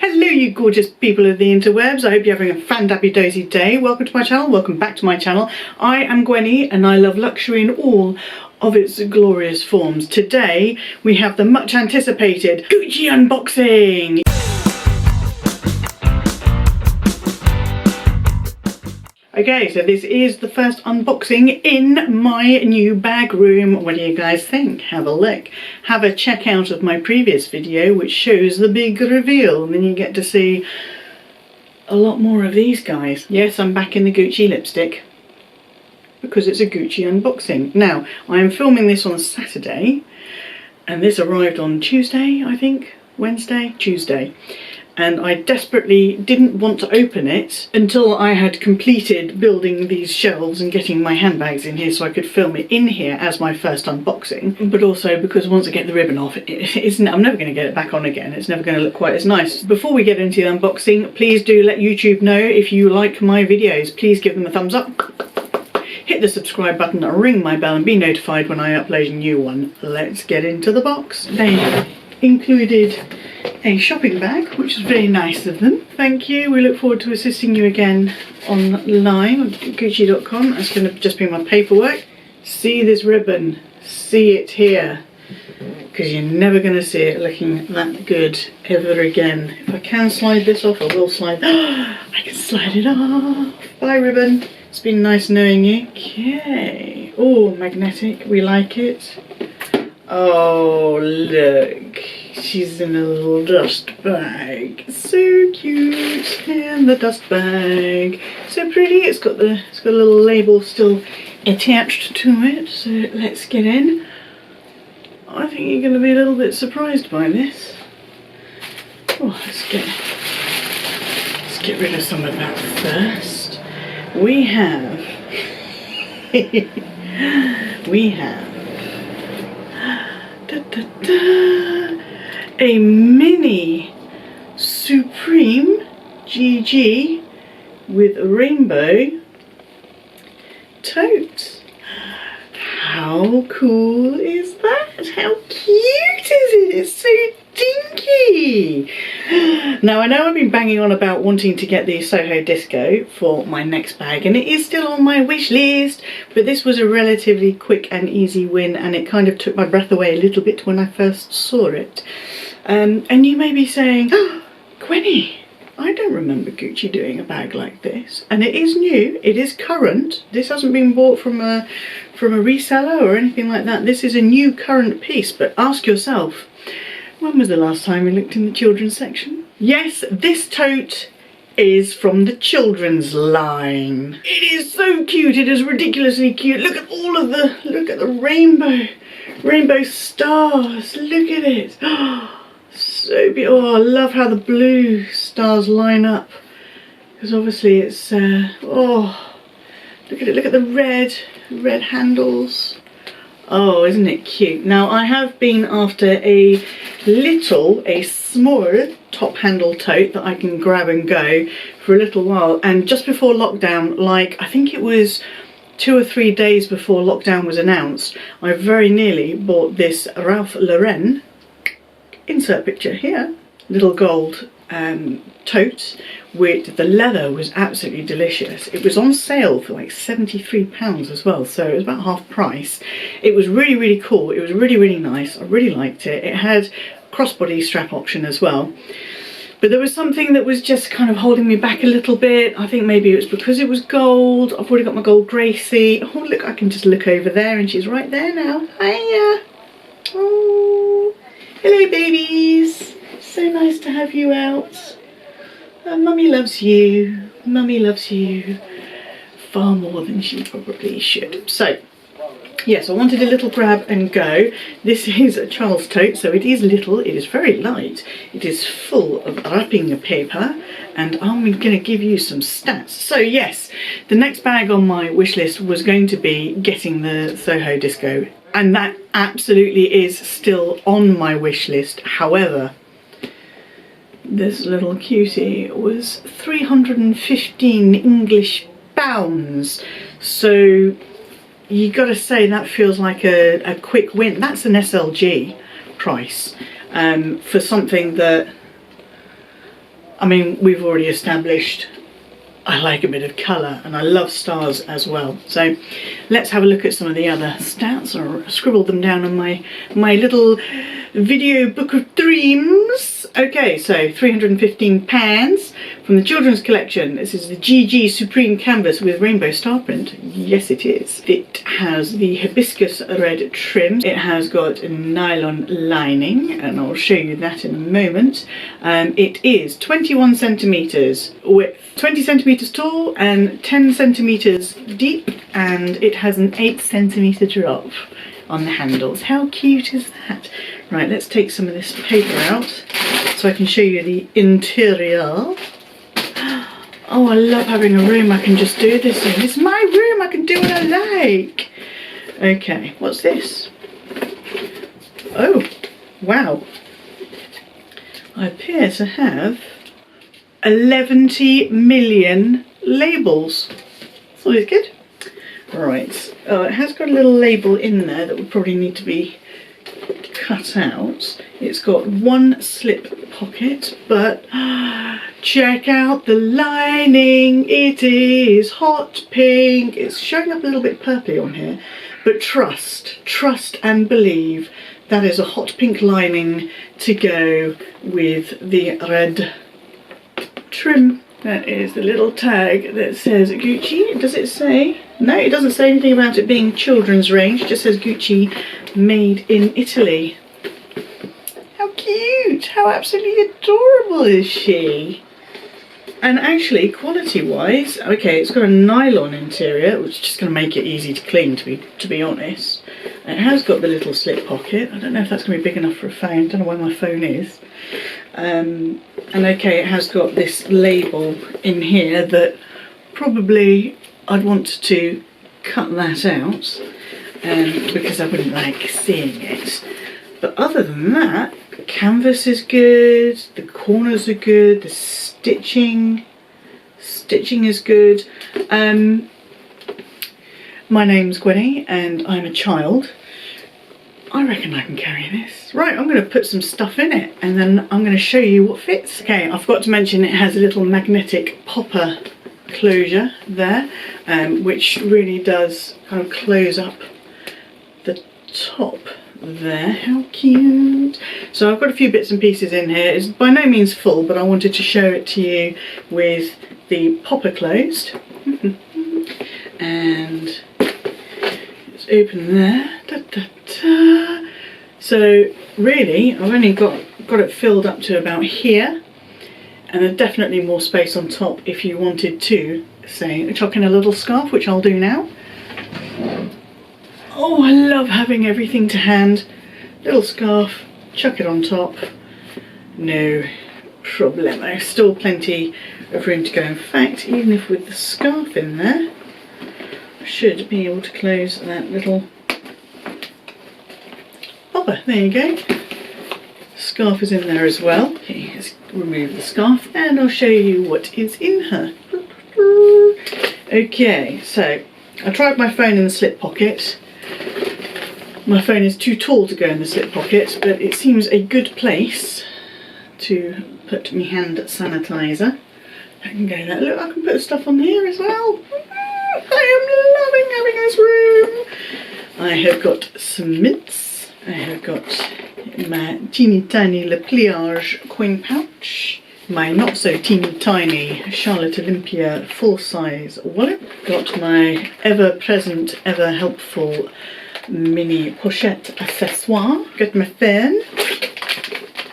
Hello you gorgeous people of the interwebs, I hope you're having a fantabby-dozy day. Welcome to my channel, welcome back to my channel. I am Gwenny and I love luxury in all of its glorious forms. Today we have the much anticipated Gucci unboxing. Okay, so this is the first unboxing in my new bag room. What do you guys think? Have a look. Have a check out of my previous video which shows the big reveal, and then you get to see a lot more of these guys. Yes, I'm back in the Gucci lipstick because it's a Gucci unboxing. Now, I am filming this on Saturday and this arrived on Tuesday, I think. Wednesday? Tuesday. And I desperately didn't want to open it until I had completed building these shelves and getting my handbags in here so I could film it in here as my first unboxing. But also because once I get the ribbon off, I'm never going to get it back on again. It's never going to look quite as nice. Before we get into the unboxing, please do let YouTube know if you like my videos. Please give them a thumbs up. Hit the subscribe button, ring my bell and be notified when I upload a new one. Let's get into the box. They included a shopping bag, which is very nice of them. Thank you. We look forward to assisting you again online on Gucci.com. That's going to just be my paperwork. See this ribbon. See it here. Because you're never going to see it looking that good ever again. If I can slide this off, I will slide. I can slide it off. Bye, ribbon. It's been nice knowing you. Okay. Oh, magnetic. We like it. Oh, look. She's in a little dust bag. So cute. And the dust bag. So pretty. It's got a little label still attached to it. So let's get in. I think you're going to be a little bit surprised by this. Oh, let's get rid of some of that first. We have a mini Supreme GG with a rainbow tote. How cool is that? How cute is it? It's so dinky. Now, I know I've been banging on about wanting to get the Soho Disco for my next bag, and it is still on my wish list, but this was a relatively quick and easy win, and it kind of took my breath away a little bit when I first saw it. And you may be saying, oh, Gwenny, I don't remember Gucci doing a bag like this. And it is new, it is current. This hasn't been bought from a reseller or anything like that. This is a new current piece, but ask yourself, when was the last time we looked in the children's section? Yes, this tote is from the children's line. It is so cute, it is ridiculously cute. Look at all of the rainbow stars. Look at it. So beautiful. Oh, I love how the blue stars line up, because obviously it's oh, look at it, look at the red handles. Oh, isn't it cute? Now, I have been after a small top handle tote that I can grab and go for a little while, and just before lockdown, like I think it was 2 or 3 days before lockdown was announced, I very nearly bought this Ralph Lauren, insert picture here, little gold tote, with the leather was absolutely delicious. It was on sale for like £73 as well, so it was about half price. It was really, really cool. It was really, really nice. I really liked it. It had crossbody strap option as well. But there was something that was just kind of holding me back a little bit. I think maybe it was because it was gold. I've already got my gold Gracie. Oh, look, I can just look over there and she's right there now. Hiya. Oh, hello, babies. So nice to have you out. Mummy loves you. Mummy loves you far more than she probably should. So, yes, I wanted a little grab and go. This is a Charles tote, so it is little, it is very light, it is full of wrapping paper, and I'm going to give you some stats. So yes, the next bag on my wish list was going to be getting the Soho Disco, and that absolutely is still on my wish list. However, this little cutie was 315 English pounds, so you got to say that feels like a quick win. That's an SLG price for something that I mean, we've already established I like a bit of colour and I love stars as well. So let's have a look at some of the other stats. I scribbled them down on my little video book of dreams. Okay, so £315 from the children's collection. This is the GG Supreme Canvas with rainbow star print. Yes, it is. It has the hibiscus red trim. It has got a nylon lining, and I'll show you that in a moment. It is 21 centimetres width, 20 centimetres tall and 10 centimetres deep, and it has an 8 centimetre drop on the handles. How cute is that? Right, let's take some of this paper out so I can show you the interior. Oh, I love having a room I can just do this in. It's my room, I can do what I like. Okay, what's this? Oh, wow. I appear to have 11 million labels. That's always good. Right, oh, it has got a little label in there that would probably need to be cut out. It's got one slip pocket, but check out the lining. It is hot pink. It's showing up a little bit purpley on here, but trust and believe that is a hot pink lining to go with the red trim. That is the little tag that says Gucci. Does it say? No, it doesn't say anything about it being children's range. It just says Gucci made in Italy. How cute! How absolutely adorable is she? And actually, quality-wise, okay, it's got a nylon interior, which is just going to make it easy to clean, to be honest. It has got the little slip pocket. I don't know if that's going to be big enough for a phone. I don't know where my phone is. And okay, it has got this label in here that probably I'd want to cut that out because I wouldn't like seeing it. But other than that, the canvas is good, the corners are good, the stitching is good. My name's Gwenny and I'm a child. I reckon I can carry this. Right, I'm going to put some stuff in it and then I'm going to show you what fits. Okay, I forgot to mention it has a little magnetic popper closure there, which really does kind of close up the top there. How cute. So I've got a few bits and pieces in here. It's by no means full, but I wanted to show it to you with the popper closed. And it's open there. Da, da, da. So really I've only got it filled up to about here, and there's definitely more space on top if you wanted to, say, chuck in a little scarf, which I'll do now. Oh, I love having everything to hand. Little scarf, chuck it on top, no problemo. Still plenty of room to go. In fact, even if with the scarf in there, I should be able to close that little popper. There you go. Scarf is in there as well. Okay, let's remove the scarf and I'll show you what is in her. Okay, so I tried my phone in the slip pocket. My phone is too tall to go in the slip pocket, but it seems a good place to put my hand sanitizer. I can go there. Look, I can put stuff on here as well. I am loving having this room. I have got some mints. I have got my teeny tiny Le Pliage coin pouch. My not so teeny tiny Charlotte Olympia full-size wallet. Got my ever-present, ever-helpful mini pochette accessoire. Got my fan.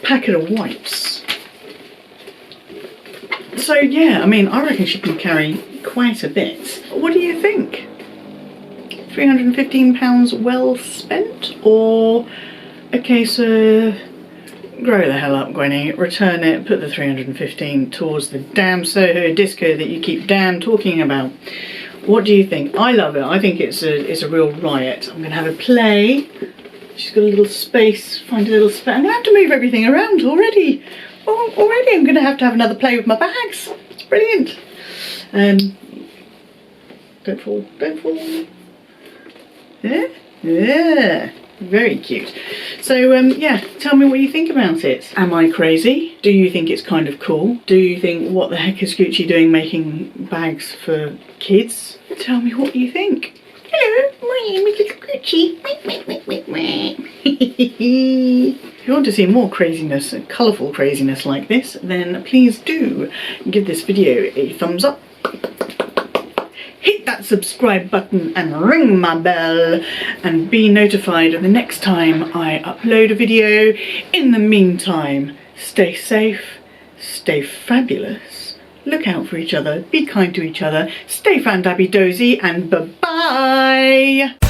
Packet of wipes. So yeah, I mean, I reckon she can carry quite a bit. What do you think? £315 well spent, or a case of grow the hell up, Gwenny, return it, put the 315 towards the damn Soho disco that you keep damn talking about? What do you think? I love it. I think it's a real riot. I'm going to have a play. She's got a little space, find a little space. I'm going to have to move everything around already. Oh, already I'm going to have another play with my bags. It's brilliant. Don't fall, don't fall. Yeah, yeah. Very cute. So yeah, tell me what you think about it. Am I crazy? Do you think it's kind of cool? Do you think, what the heck is Gucci doing making bags for kids? Tell me what you think. Hello, my name is Little Gucci. If you want to see more craziness, colourful craziness like this, then please do give this video a thumbs up. Hit that subscribe button and ring my bell and be notified the next time I upload a video. In the meantime, stay safe, stay fabulous, look out for each other, be kind to each other, stay fan-dabby-dozy, and bye-bye!